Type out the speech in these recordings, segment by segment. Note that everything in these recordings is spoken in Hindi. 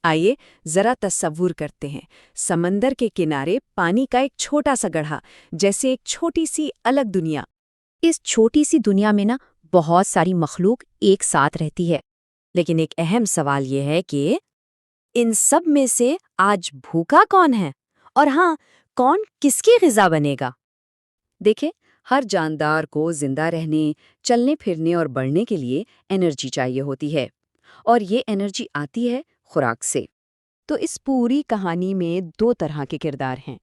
आइए जरा तस्वुर करते हैं। समंदर के किनारे पानी का एक छोटा सा गड्ढा, जैसे एक छोटी सी अलग दुनिया। इस छोटी सी दुनिया में ना बहुत सारी मखलूक एक साथ रहती है। लेकिन एक अहम सवाल ये है कि इन सब में से आज भूखा कौन है? और हाँ, कौन किसकी ग़िज़ा बनेगा? देखें, हर जानदार को जिंदा रहने, चलने फिरने और बढ़ने के लिए एनर्जी चाहिए होती है। और ये एनर्जी आती है खुराक से। तो इस पूरी कहानी में दो तरह के किरदार हैं।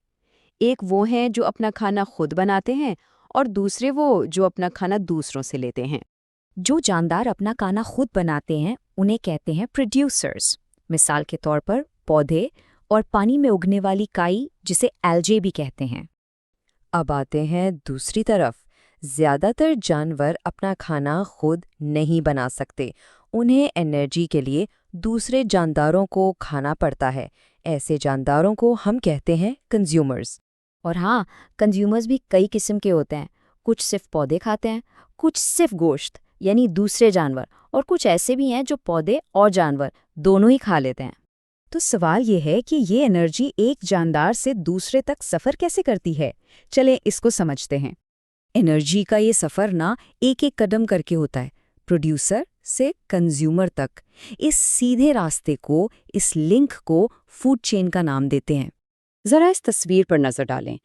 एक वो हैं जो अपना खाना खुद बनाते हैं, और दूसरे वो जो अपना खाना दूसरों से लेते हैं। जो जानदार अपना खाना खुद बनाते हैं उन्हें कहते हैं प्रोड्यूसर्स। मिसाल के तौर पर पौधे और पानी में उगने वाली काई, जिसे एल्जे भी कहते हैं। अब आते हैं दूसरी तरफ। ज़्यादातर जानवर अपना खाना खुद नहीं बना सकते। उन्हें एनर्जी के लिए दूसरे जानदारों को खाना पड़ता है। ऐसे जानदारों को हम कहते हैं कंज्यूमर्स। और हाँ, कंज्यूमर्स भी कई किस्म के होते हैं। कुछ सिर्फ पौधे खाते हैं, कुछ सिर्फ गोश्त यानी दूसरे जानवर, और कुछ ऐसे भी हैं जो पौधे और जानवर दोनों ही खा लेते हैं। तो सवाल ये है कि ये एनर्जी एक जानदार से दूसरे तक सफ़र कैसे करती है? चलें इसको समझते हैं। एनर्जी का ये सफ़र ना एक एक कदम करके होता है, प्रोड्यूसर से कंज्यूमर तक। इस सीधे रास्ते को, इस लिंक को फूड चेन का नाम देते हैं। ज़रा इस तस्वीर पर नज़र डालें।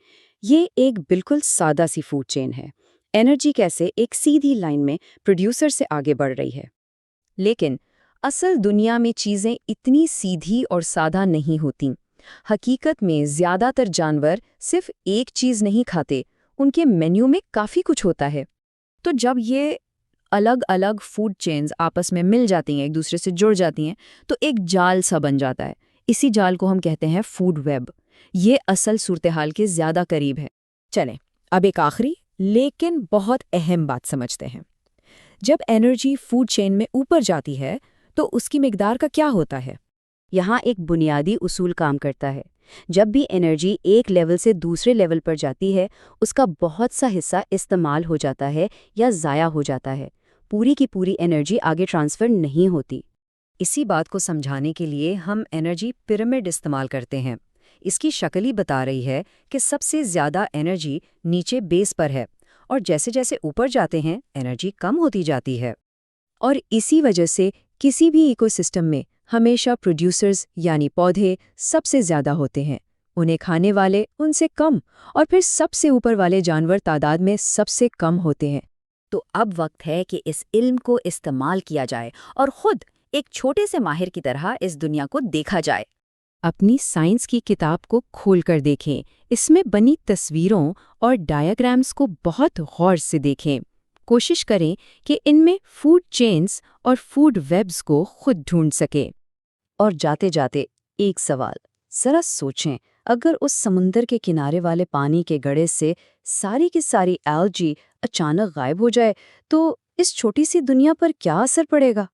ये एक बिल्कुल सादा सी फूड चेन है। एनर्जी कैसे एक सीधी लाइन में प्रोड्यूसर से आगे बढ़ रही है। लेकिन असल दुनिया में चीज़ें इतनी सीधी और सादा नहीं होती। हकीकत में ज़्यादातर जानवर सिर्फ एक चीज़ नहीं खाते, उनके मेन्यू में काफ़ी कुछ होता है। तो जब ये अलग अलग फूड चेन्स आपस में मिल जाती हैं, एक दूसरे से जुड़ जाती हैं, तो एक जाल सा बन जाता है। इसी जाल को हम कहते हैं फूड वेब। ये असल सूरत-हाल के ज़्यादा करीब है। चलें, अब एक आखिरी लेकिन बहुत अहम बात समझते हैं। जब एनर्जी फूड चेन में ऊपर जाती है, तो उसकी मिकदार का क्या होता है? यहाँ एक बुनियादी उसूल काम करता है। जब भी एनर्जी एक लेवल से दूसरे लेवल पर जाती है, उसका बहुत सा हिस्सा इस्तेमाल हो जाता है या ज़ाया हो जाता है। पूरी की पूरी एनर्जी आगे ट्रांसफ़र नहीं होती। इसी बात को समझाने के लिए हम एनर्जी पिरामिड इस्तेमाल करते हैं। इसकी शक्ल ही बता रही है कि सबसे ज़्यादा एनर्जी नीचे बेस पर है, और जैसे जैसे ऊपर जाते हैं एनर्जी कम होती जाती है। और इसी वजह से किसी भी इकोसिस्टम में हमेशा प्रोड्यूसर्स यानी पौधे सबसे ज़्यादा होते हैं, उन्हें खाने वाले उनसे कम, और फिर सबसे ऊपर वाले जानवर तादाद में सबसे कम होते हैं। तो अब वक्त है कि इस इल्म को इस्तेमाल किया जाए और खुद एक छोटे से माहिर की तरह इस दुनिया को देखा जाए। अपनी साइंस की किताब को खोलकर देखें। इसमें बनी तस्वीरों और डायग्राम्स को बहुत गौर से देखें। कोशिश करें कि इनमें फूड चेन्स और फूड वेब्स को खुद ढूंढ सकें। और जाते जाते एक सवाल जरा सोचें, अगर उस समुंदर के किनारे वाले पानी के गड्ढे से सारी की सारी एल्गी अचानक गायब हो जाए, तो इस छोटी सी दुनिया पर क्या असर पड़ेगा?